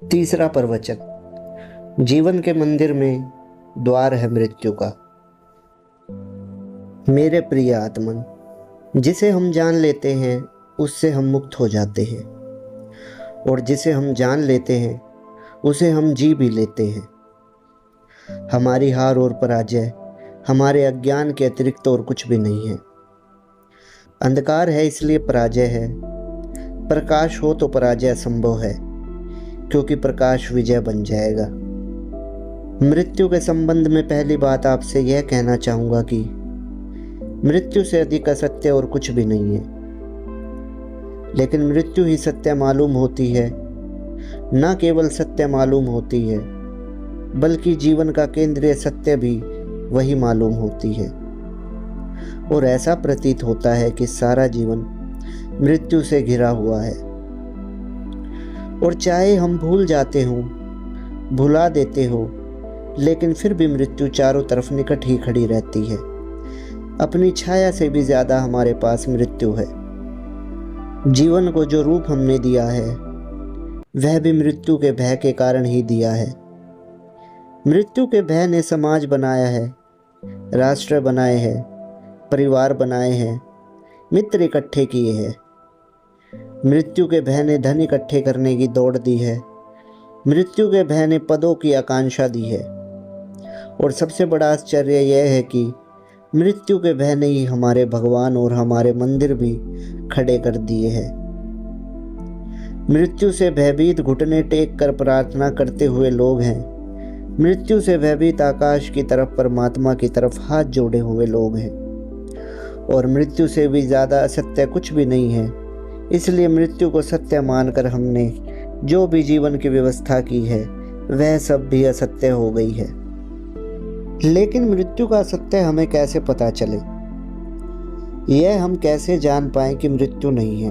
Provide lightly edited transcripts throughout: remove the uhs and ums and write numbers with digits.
तीसरा प्रवचन। जीवन के मंदिर में द्वार है मृत्यु का। मेरे प्रिय आत्मन, जिसे हम जान लेते हैं उससे हम मुक्त हो जाते हैं, और जिसे हम जान लेते हैं उसे हम जी भी लेते हैं। हमारी हार और पराजय हमारे अज्ञान के अतिरिक्त और कुछ भी नहीं है। अंधकार है इसलिए पराजय है, प्रकाश हो तो पराजय असंभव है, क्योंकि प्रकाश विजय बन जाएगा। मृत्यु के संबंध में पहली बात आपसे यह कहना चाहूँगा कि मृत्यु से अधिक असत्य और कुछ भी नहीं है। लेकिन मृत्यु ही सत्य मालूम होती है। न केवल सत्य मालूम होती है, बल्कि जीवन का केंद्रीय सत्य भी वही मालूम होती है। और ऐसा प्रतीत होता है कि सारा जीवन मृत्यु से घिरा हुआ है। और चाहे हम भूल जाते हों, भुला देते हो, लेकिन फिर भी मृत्यु चारों तरफ निकट ही खड़ी रहती है। अपनी छाया से भी ज़्यादा हमारे पास मृत्यु है। जीवन को जो रूप हमने दिया है वह भी मृत्यु के भय के कारण ही दिया है। मृत्यु के भय ने समाज बनाया है, राष्ट्र बनाए हैं, परिवार बनाए हैं, मित्र इकट्ठे किए हैं। मृत्यु के भय ने धन इकट्ठे करने की दौड़ दी है। मृत्यु के भय ने पदों की आकांक्षा दी है। और सबसे बड़ा आश्चर्य यह है कि मृत्यु के भय ने ही हमारे भगवान और हमारे मंदिर भी खड़े कर दिए हैं। मृत्यु से भयभीत घुटने टेक कर प्रार्थना करते हुए लोग हैं। मृत्यु से भयभीत आकाश की तरफ, परमात्मा की तरफ हाथ जोड़े हुए लोग हैं। और मृत्यु से भी ज़्यादा असत्य कुछ भी नहीं है। इसलिए मृत्यु को सत्य मानकर हमने जो भी जीवन की व्यवस्था की है वह सब भी असत्य हो गई है। लेकिन मृत्यु का असत्य हमें कैसे पता चले? यह हम कैसे जान पाएं कि मृत्यु नहीं है?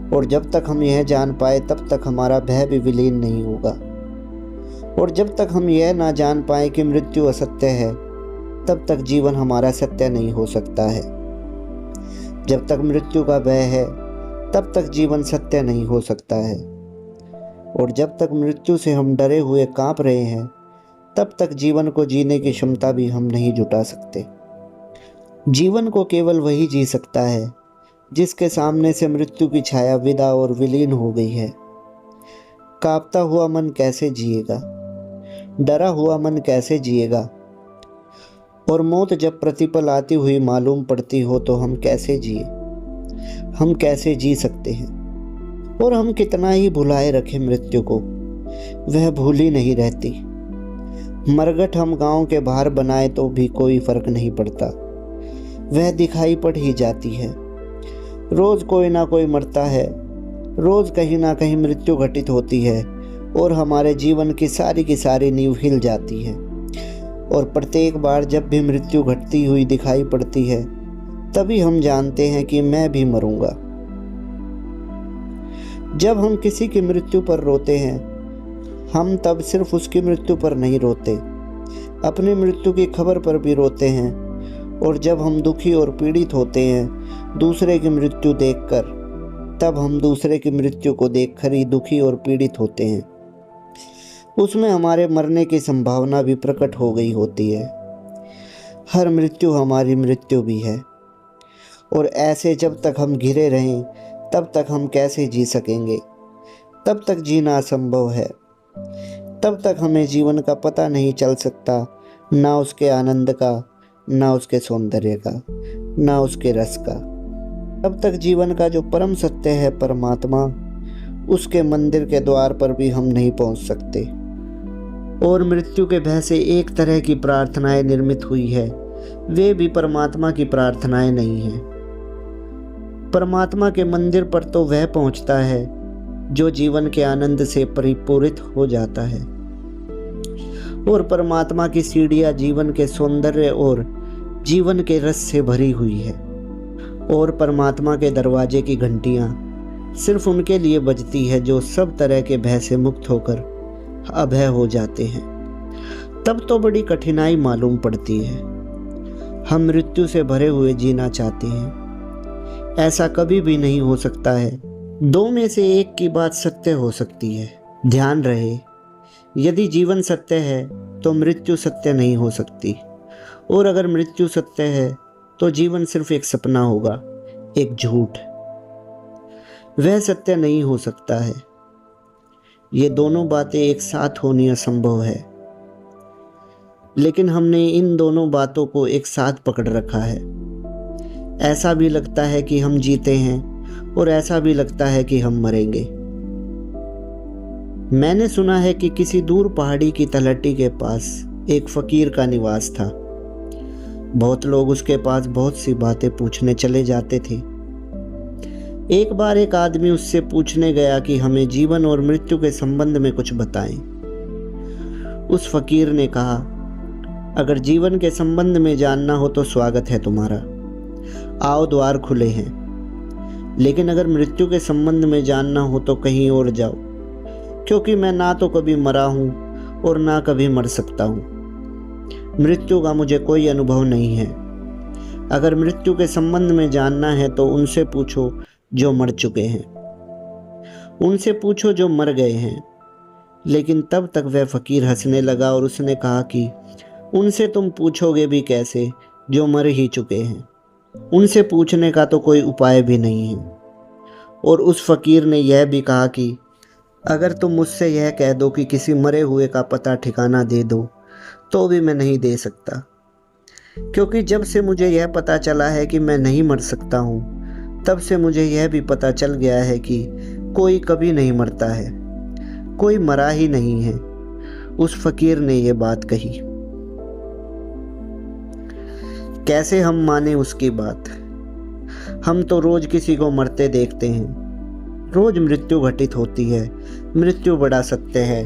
और जब तक हम यह जान पाए तब तक हमारा भय भी विलीन नहीं होगा। और जब तक हम यह ना जान पाए कि मृत्यु असत्य है, तब तक जीवन हमारा सत्य नहीं हो सकता है। जब तक मृत्यु का भय है तब तक जीवन सत्य नहीं हो सकता है। और जब तक मृत्यु से हम डरे हुए कांप रहे हैं, तब तक जीवन को जीने की क्षमता भी हम नहीं जुटा सकते। जीवन को केवल वही जी सकता है जिसके सामने से मृत्यु की छाया विदा और विलीन हो गई है। कांपता हुआ मन कैसे जिएगा? डरा हुआ मन कैसे जिएगा? और मौत जब प्रतिपल आती हुई मालूम पड़ती हो तो हम कैसे जिए? हम कैसे जी सकते हैं? और हम कितना ही भुलाए रखें मृत्यु को, वह भूल ही नहीं रहती। मरघट हम गांव के बाहर बनाए तो भी कोई फर्क नहीं पड़ता, वह दिखाई पड़ ही जाती है। रोज कोई ना कोई मरता है, रोज कहीं ना कहीं मृत्यु घटित होती है, और हमारे जीवन की सारी नींव हिल जाती है। और प्रत्येक बार जब भी मृत्यु घटती हुई दिखाई पड़ती है, तभी हम जानते हैं कि मैं भी मरूंगा। जब हम किसी की मृत्यु पर रोते हैं, हम तब सिर्फ उसकी मृत्यु पर नहीं रोते, अपनी मृत्यु की खबर पर भी रोते हैं। और जब हम दुखी और पीड़ित होते हैं दूसरे की मृत्यु देखकर, तब हम दूसरे की मृत्यु को देखकर ही दुखी और पीड़ित होते हैं। उसमें हमारे मरने की संभावना भी प्रकट हो गई होती है। हर मृत्यु हमारी मृत्यु भी है। और ऐसे जब तक हम घिरे रहें तब तक हम कैसे जी सकेंगे? तब तक जीना असंभव है। तब तक हमें जीवन का पता नहीं चल सकता, ना उसके आनंद का, ना उसके सौंदर्य का, ना उसके रस का। तब तक जीवन का जो परम सत्य है परमात्मा, उसके मंदिर के द्वार पर भी हम नहीं पहुंच सकते। और मृत्यु के भय से एक तरह की प्रार्थनाएं निर्मित हुई है, वे भी परमात्मा की प्रार्थनाएं नहीं हैं। परमात्मा के मंदिर पर तो वह पहुंचता है जो जीवन के आनंद से परिपूरित हो जाता है। और परमात्मा की सीढ़ियां जीवन के सौंदर्य और जीवन के रस से भरी हुई है। और परमात्मा के दरवाजे की घंटियां सिर्फ उनके लिए बजती है जो सब तरह के भय से मुक्त होकर अभय हो जाते हैं। तब तो बड़ी कठिनाई मालूम पड़ती है। हम मृत्यु से भरे हुए जीना चाहते हैं। ऐसा कभी भी नहीं हो सकता है। दो में से एक की बात सत्य हो सकती है। ध्यान रहे, यदि जीवन सत्य है तो मृत्यु सत्य नहीं हो सकती, और अगर मृत्यु सत्य है तो जीवन सिर्फ एक सपना होगा, एक झूठ। वह सत्य नहीं हो सकता है। ये दोनों बातें एक साथ होनी असंभव है, लेकिन हमने इन दोनों बातों को एक साथ पकड़ रखा है। ऐसा भी लगता है कि हम जीते हैं और ऐसा भी लगता है कि हम मरेंगे। मैंने सुना है कि किसी दूर पहाड़ी की तलहटी के पास एक फकीर का निवास था। बहुत लोग उसके पास बहुत सी बातें पूछने चले जाते थे। एक बार एक आदमी उससे पूछने गया कि हमें जीवन और मृत्यु के संबंध में कुछ बताएं। उस फकीर ने कहा, अगर जीवन के संबंध में जानना हो तो स्वागत है तुम्हारा, आओ द्वार खुले हैं। लेकिन अगर मृत्यु के संबंध में जानना हो तो कहीं और जाओ, क्योंकि मैं ना तो कभी मरा हूं और ना कभी मर सकता हूं। मृत्यु का मुझे कोई अनुभव नहीं है। अगर मृत्यु के संबंध में जानना है तो उनसे पूछो जो मर चुके हैं, उनसे पूछो जो मर गए हैं। लेकिन तब तक वह फकीर हंसने लगा और उसने कहा कि उनसे तुम पूछोगे भी कैसे जो मर ही चुके हैं। उनसे पूछने का तो कोई उपाय भी नहीं है। और उस फकीर ने यह भी कहा कि अगर तुम मुझसे यह कह दो कि किसी मरे हुए का पता ठिकाना दे दो तो भी मैं नहीं दे सकता, क्योंकि जब से मुझे यह पता चला है कि मैं नहीं मर सकता हूँ, तब से मुझे यह भी पता चल गया है कि कोई कभी नहीं मरता है, कोई मरा ही नहीं है। उस फकीर ने यह बात कही। कैसे हम माने उसकी बात? हम तो रोज किसी को मरते देखते हैं, रोज मृत्यु घटित होती है। मृत्यु बड़ा सत्य है,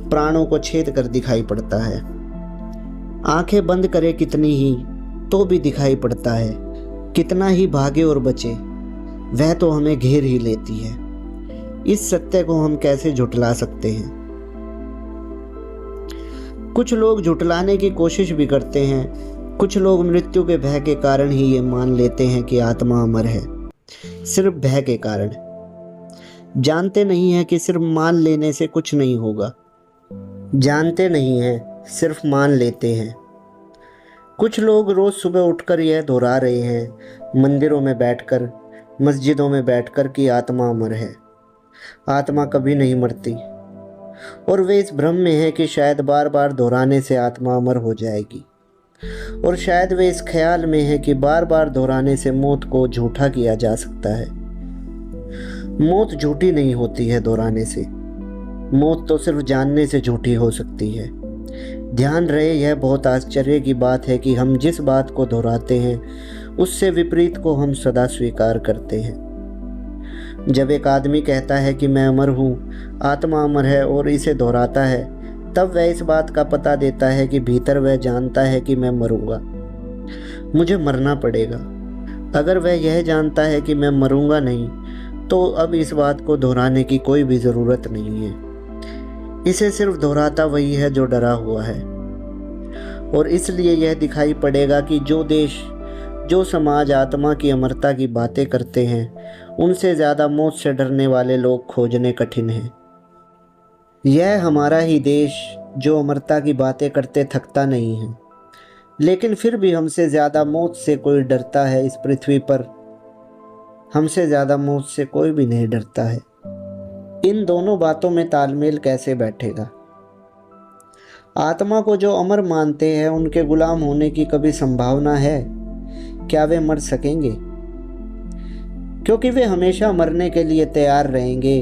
प्राणों को छेद कर दिखाई पड़ता है। आंखें बंद करे कितनी ही तो भी दिखाई पड़ता है। कितना ही भागे और बचे, वह तो हमें घेर ही लेती है। इस सत्य को हम कैसे झुठला सकते हैं? कुछ लोग झुठलाने की कोशिश भी करते हैं। कुछ लोग मृत्यु के भय के कारण ही ये मान लेते हैं कि आत्मा अमर है, सिर्फ भय के कारण। जानते नहीं है कि सिर्फ मान लेने से कुछ नहीं होगा। जानते नहीं हैं, सिर्फ मान लेते हैं। कुछ लोग रोज सुबह उठकर यह दोहरा रहे हैं, मंदिरों में बैठकर, मस्जिदों में बैठकर, कि आत्मा अमर है, आत्मा कभी नहीं मरती। और वे इस भ्रम में हैं कि शायद बार बार दोहराने से आत्मा अमर हो जाएगी। और शायद वे इस ख्याल में हैं कि बार बार दोहराने से मौत को झूठा किया जा सकता है। मौत झूठी नहीं होती है दोहराने से। मौत तो सिर्फ जानने से झूठी हो सकती है। ध्यान रहे, यह बहुत आश्चर्य की बात है कि हम जिस बात को दोहराते हैं उससे विपरीत को हम सदा स्वीकार करते हैं। जब एक आदमी कहता है कि मैं अमर हूँ, आत्मा अमर है, और इसे दोहराता है, तब वह इस बात का पता देता है कि भीतर वह जानता है कि मैं मरूंगा, मुझे मरना पड़ेगा। अगर वह यह जानता है कि मैं मरूंगा नहीं, तो अब इस बात को दोहराने की कोई भी ज़रूरत नहीं है। इसे सिर्फ दोहराता वही है जो डरा हुआ है। और इसलिए यह दिखाई पड़ेगा कि जो देश, जो समाज आत्मा की अमरता की बातें करते हैं, उनसे ज़्यादा मौत से डरने वाले लोग खोजने कठिन हैं। यह हमारा ही देश जो अमरता की बातें करते थकता नहीं है, लेकिन फिर भी हमसे ज़्यादा मौत से कोई डरता है इस पृथ्वी पर। हमसे ज़्यादा मौत से कोई भी नहीं डरता है। इन दोनों बातों में तालमेल कैसे बैठेगा? आत्मा को जो अमर मानते हैं, उनके गुलाम होने की कभी संभावना है? क्या वे मर सकेंगे? क्योंकि वे हमेशा मरने के लिए तैयार रहेंगे।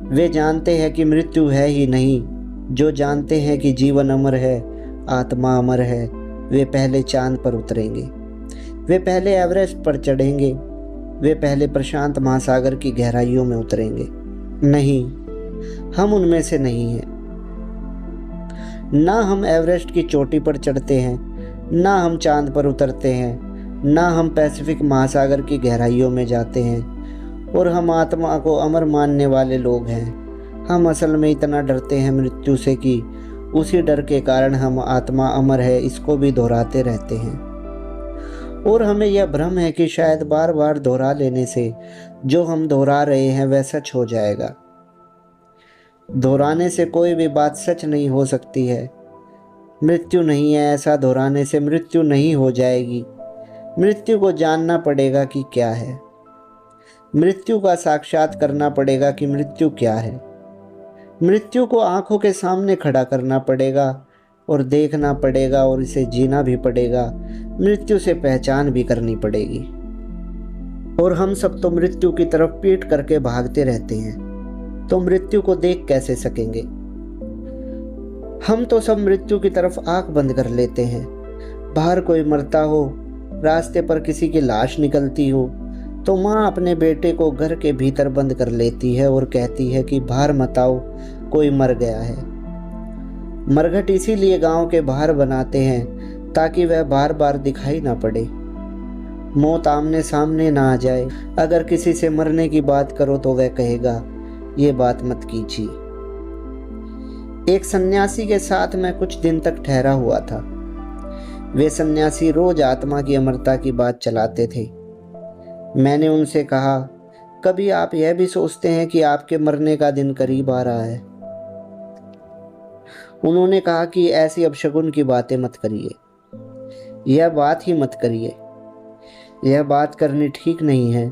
वे जानते हैं कि मृत्यु है ही नहीं। जो जानते हैं कि जीवन अमर है, आत्मा अमर है, वे पहले चांद पर उतरेंगे, वे पहले एवरेस्ट पर चढ़ेंगे, वे पहले प्रशांत महासागर की गहराइयों में उतरेंगे। नहीं, हम उनमें से नहीं हैं। ना हम एवरेस्ट की चोटी पर चढ़ते हैं, ना हम चांद पर उतरते हैं, ना हम पैसिफिक महासागर की गहराइयों में जाते हैं। और हम आत्मा को अमर मानने वाले लोग हैं। हम असल में इतना डरते हैं मृत्यु से कि उसी डर के कारण हम आत्मा अमर है इसको भी दोहराते रहते हैं। और हमें यह भ्रम है कि शायद बार बार दोहरा लेने से जो हम दोहरा रहे हैं वह सच हो जाएगा। दोहराने से कोई भी बात सच नहीं हो सकती है। मृत्यु नहीं है, ऐसा दोहराने से मृत्यु नहीं हो जाएगी। मृत्यु को जानना पड़ेगा कि क्या है। मृत्यु का साक्षात करना पड़ेगा कि मृत्यु क्या है। मृत्यु को आंखों के सामने खड़ा करना पड़ेगा और देखना पड़ेगा और इसे जीना भी पड़ेगा। मृत्यु से पहचान भी करनी पड़ेगी। और हम सब तो मृत्यु की तरफ पीठ करके भागते रहते हैं, तो मृत्यु को देख कैसे सकेंगे। हम तो सब मृत्यु की तरफ आंख बंद कर लेते हैं। बाहर कोई मरता हो, रास्ते पर किसी की लाश निकलती हो, तो माँ अपने बेटे को घर के भीतर बंद कर लेती है और कहती है कि बाहर मत आओ, कोई मर गया है। मरघट इसीलिए गांव के बाहर बनाते हैं ताकि वह बार बार दिखाई ना पड़े, मौत आमने सामने ना आ जाए। अगर किसी से मरने की बात करो तो वह कहेगा ये बात मत कीजिए। एक सन्यासी के साथ मैं कुछ दिन तक ठहरा हुआ था। वे सन्यासी रोज आत्मा की अमरता की बात चलाते थे। मैंने उनसे कहा, कभी आप यह भी सोचते हैं कि आपके मरने का दिन करीब आ रहा है? उन्होंने कहा कि ऐसी अपशगुन की बातें मत करिए, यह बात ही मत करिए, यह बात करनी ठीक नहीं है।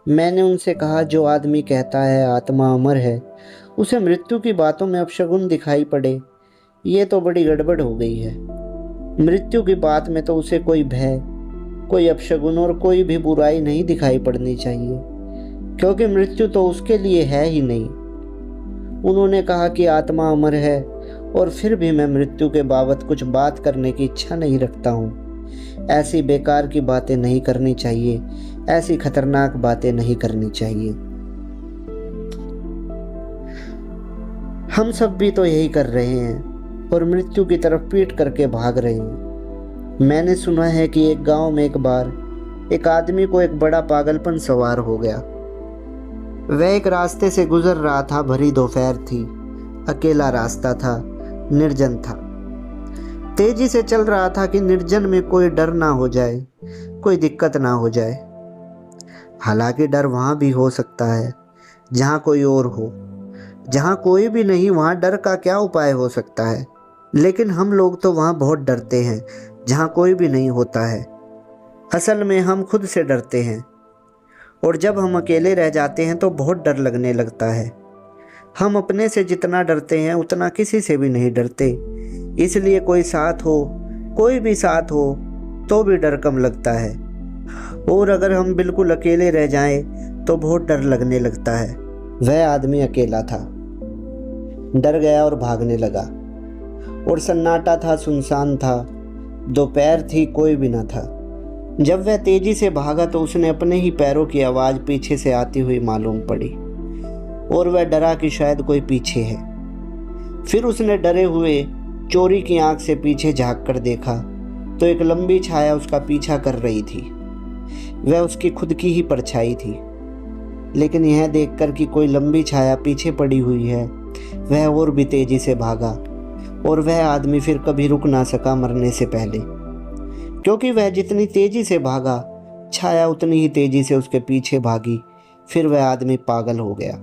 मैंने उनसे कहा, जो आदमी कहता है आत्मा अमर है, उसे मृत्यु की बातों में अपशगुन दिखाई पड़े, ये तो बड़ी गड़बड़ हो गई है। मृत्यु की बात में तो उसे कोई भय, कोई अपशगुन और कोई भी बुराई नहीं दिखाई पड़नी चाहिए, क्योंकि मृत्यु तो उसके लिए है ही नहीं। उन्होंने कहा कि आत्मा अमर है और फिर भी मैं मृत्यु के बाबत कुछ बात करने की इच्छा नहीं रखता हूँ। ऐसी बेकार की बातें नहीं करनी चाहिए, ऐसी खतरनाक बातें नहीं करनी चाहिए। हम सब भी तो यही कर रहे हैं और मृत्यु की तरफ पीठ करके भाग रहे हैं। मैंने सुना है कि एक गांव में एक बार एक आदमी को एक बड़ा पागलपन सवार हो गया। वह एक रास्ते से गुजर रहा था, भरी दोपहर थी, अकेला रास्ता था, निर्जन था। तेजी से चल रहा था कि निर्जन में कोई डर ना हो जाए, कोई दिक्कत ना हो जाए। हालांकि डर वहाँ भी हो सकता है जहाँ कोई और हो। जहाँ कोई भी नहीं वहाँ डर का क्या उपाय हो सकता है। लेकिन हम लोग तो वहाँ बहुत डरते हैं जहाँ कोई भी नहीं होता है। असल में हम खुद से डरते हैं, और जब हम अकेले रह जाते हैं तो बहुत डर लगने लगता है। हम अपने से जितना डरते हैं उतना किसी से भी नहीं डरते। इसलिए कोई साथ हो, कोई भी साथ हो, तो भी डर कम लगता है। और अगर हम बिल्कुल अकेले रह जाएं तो बहुत डर लगने लगता है। वह आदमी अकेला था, डर गया और भागने लगा। और सन्नाटा था, सुनसान था, दोपहर थी, कोई भी न था। जब वह तेजी से भागा तो उसने अपने ही पैरों की आवाज़ पीछे से आती हुई मालूम पड़ी, और वह डरा कि शायद कोई पीछे है। फिर उसने डरे हुए चोरी की आंख से पीछे झांक कर देखा तो एक लंबी छाया उसका पीछा कर रही थी। वह उसकी खुद की ही परछाई थी। लेकिन यह देखकर कि कोई लंबी छाया पीछे पड़ी हुई है, वह और भी तेजी से भागा। और वह आदमी फिर कभी रुक ना सका मरने से पहले, क्योंकि वह जितनी तेजी से भागा, छाया उतनी ही तेजी से उसके पीछे भागी। फिर वह आदमी पागल हो गया।